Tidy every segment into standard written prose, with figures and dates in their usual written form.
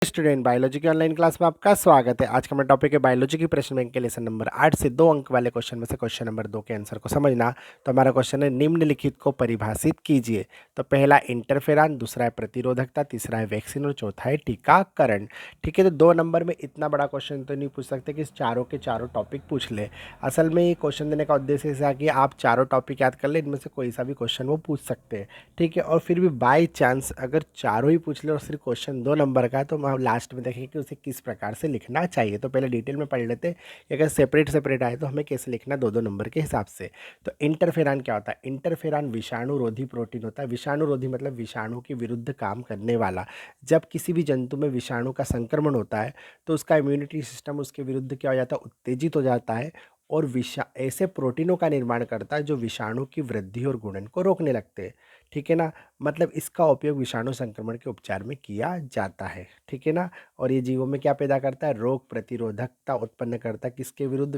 Student biology की online class में आपका स्वागत है। आज का हमारा टॉपिक है बायोलॉजी की प्रश्न बैंक के लेसन नंबर 8 से 2 अंक वाले क्वेश्चन में से क्वेश्चन नंबर 2 के आंसर को समझना। तो हमारा क्वेश्चन है निम्नलिखित को परिभाषित कीजिए। तो पहला इंटरफेरॉन, दूसरा है प्रतिरोधकता, तीसरा है वैक्सीन और चौथा है टीकाकरण। ठीक है, तो 2 नंबर में इतना बड़ा क्वेश्चन तो नहीं पूछ सकते कि इस चारों के चारों टॉपिक पूछ ले। असल में ये क्वेश्चन देने का उद्देश्य ऐसा कि आप चारों टॉपिक याद कर ले, इनमें से कोई सा भी क्वेश्चन वो पूछ सकते हैं। ठीक है, और फिर भी बाई चांस अगर चारों ही पूछ ले और सिर्फ क्वेश्चन 2 नंबर का है तो हम लास्ट में देखेंगे कि उसे किस प्रकार से लिखना चाहिए। तो पहले डिटेल में पढ़ लेते हैं कि अगर सेपरेट आए तो हमें कैसे लिखना 2-2 नंबर के हिसाब से। तो इंटरफेरॉन क्या होता है? इंटरफेरॉन विषाणुरोधी प्रोटीन होता है। विषाणुरोधी मतलब विषाणु के विरुद्ध काम करने वाला। जब किसी भी जंतु में विषाणु का संक्रमण होता है तो उसका इम्यूनिटी सिस्टम उसके विरुद्ध क्या हो जाता है? उत्तेजित हो जाता है और ऐसे प्रोटीनों का निर्माण करता है जो विषाणु की वृद्धि और गुणन को रोकने लगते हैं। ठीक है ना, मतलब इसका उपयोग विषाणु संक्रमण के उपचार में किया जाता है। ठीक है ना, और ये जीवों में क्या पैदा करता है? रोग प्रतिरोधकता उत्पन्न करता है। किसके विरुद्ध?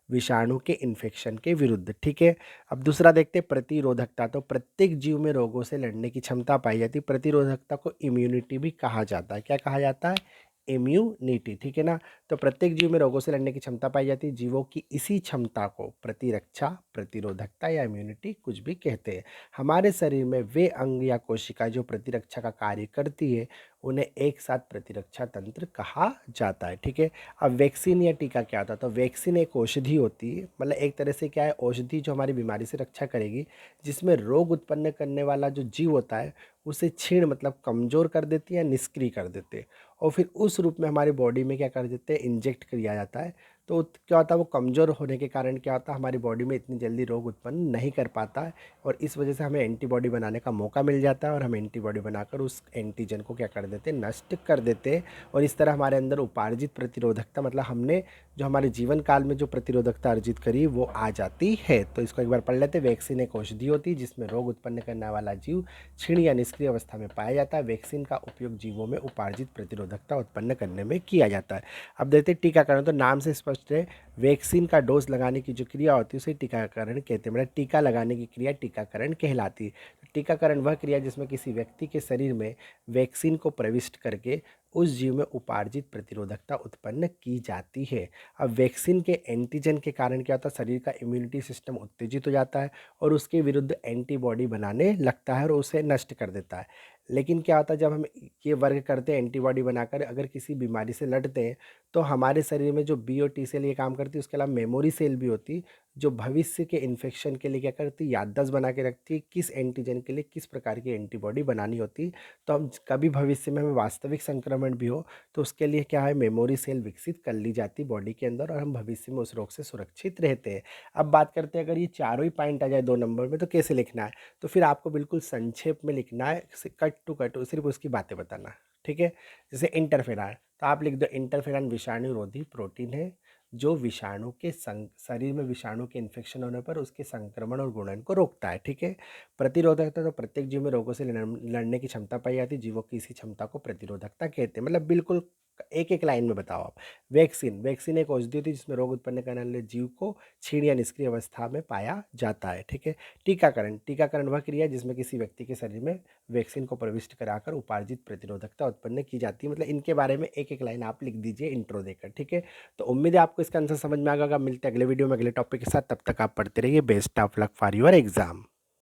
विषाणु के इन्फेक्शन के विरुद्ध। ठीक है, अब दूसरा देखते हैं प्रतिरोधकता। तो प्रत्येक जीव में रोगों से लड़ने की क्षमता पाई जाती है। प्रतिरोधकता को इम्यूनिटी भी कहा जाता है। क्या कहा जाता है? इम्यूनिटी। ठीक है ना, तो प्रत्येक जीव में रोगों से लड़ने की क्षमता पाई जाती है। जीवों की इसी क्षमता को प्रतिरक्षा, प्रतिरोधकता या इम्यूनिटी कुछ भी कहते हैं। हमारे शरीर में वे अंग या कोशिका जो प्रतिरक्षा का कार्य करती है उन्हें एक साथ प्रतिरक्षा तंत्र कहा जाता है। ठीक है, अब वैक्सीन या टीका क्या होता है? तो वैक्सीन एक औषधि होती है, मतलब एक तरह से क्या है? औषधि जो हमारी बीमारी से रक्षा करेगी, जिसमें रोग उत्पन्न करने वाला जो जीव होता है उसे क्षीण मतलब कमज़ोर कर देती है या निष्क्रिय कर देते हैं, और फिर उस रूप में हमारी बॉडी में क्या कर देते हैं? इंजेक्ट किया जाता है। तो क्या होता है? वो कमज़ोर होने के कारण क्या होता है? हमारी बॉडी में इतनी जल्दी रोग उत्पन्न नहीं कर पाता है, और इस वजह से हमें एंटीबॉडी बनाने का मौका मिल जाता है, और हम एंटीबॉडी बनाकर उस एंटीजन को क्या कर देते हैं? नष्ट कर देते हैं। और इस तरह हमारे अंदर उपार्जित प्रतिरोधकता, मतलब हमने जो हमारे जीवन काल में जो प्रतिरोधकता अर्जित करी वो आ जाती है। तो इसको एक बार पढ़ लेते हैं। वैक्सीन एक औषधि होती है जिसमें रोग उत्पन्न करने वाला जीव क्षीण या निष्क्रिय अवस्था में पाया जाता है। वैक्सीन का उपयोग जीवों में उपार्जित प्रतिरोधकता उत्पन्न करने में किया जाता है। अब देखते हैं टीकाकरण। तो नाम से स्पष्ट है, वैक्सीन का डोज लगाने की जो क्रिया होती है उसे टीकाकरण कहते हैं। मतलब टीका लगाने की क्रिया टीकाकरण कहलाती है। तो टीकाकरण वह क्रिया जिसमें किसी व्यक्ति के शरीर में वैक्सीन को प्रविष्ट करके उस जीव में उपार्जित प्रतिरोधकता उत्पन्न की जाती है। अब वैक्सीन के एंटीजन के कारण क्या होता है? शरीर का इम्यूनिटी सिस्टम उत्तेजित हो जाता है और उसके विरुद्ध एंटीबॉडी बनाने लगता है और उसे नष्ट कर देता है। लेकिन क्या होता है, जब हम ये वर्ग करते हैं एंटीबॉडी बनाकर अगर किसी बीमारी से लड़ते हैं तो हमारे शरीर में जो बी और टी सेल ये काम करती है, उसके अलावा मेमोरी सेल भी होती है जो भविष्य के इन्फेक्शन के लिए क्या करती है? याददाश्त बना के रखती है किस एंटीजन के लिए किस प्रकार की एंटीबॉडी बनानी होती है। तो हम कभी भविष्य में हमें वास्तविक संक्रमण भी हो तो उसके लिए क्या है? मेमोरी सेल विकसित कर ली जाती है बॉडी के अंदर, और हम भविष्य में उस रोग से सुरक्षित रहते हैं। अब बात करते हैं, अगर ये चारों ही पॉइंट आ जाए 2 नंबर में तो कैसे लिखना है? तो फिर आपको बिल्कुल संक्षेप में लिखना है, कट टू कट सिर्फ उसकी बातें बताना। ठीक है, जैसे इंटरफेरॉन, तो आप लिख दो इंटरफेरॉन विषाणुरोधी प्रोटीन है जो विषाणु के शरीर में विषाणु के इन्फेक्शन होने पर उसके संक्रमण और गुणन को रोकता है। ठीक है, प्रतिरोधकता, तो प्रत्येक जीव में रोगों से लड़ने की क्षमता पाई जाती है। जीवों की इसी क्षमता को प्रतिरोधकता कहते हैं। मतलब बिल्कुल एक एक लाइन में बताओ आप। वैक्सीन एक औषधि होती है जिसमें रोग उत्पन्न करने वाले जीव को क्षीण या निष्क्रिय अवस्था में पाया जाता है। ठीक है, टीकाकरण वह क्रिया जिसमें किसी व्यक्ति के शरीर में वैक्सीन को प्रविष्ट कराकर उपार्जित प्रतिरोधकता उत्पन्न की जाती है। मतलब इनके बारे में एक एक लाइन आप लिख दीजिए इंट्रो देकर। ठीक है, तो उम्मीद है आपको इसका आंसर समझ में आ गया। मिलते हैं अगले वीडियो में अगले टॉपिक के साथ, तब तक आप पढ़ते रहिए। Best of luck for your exam.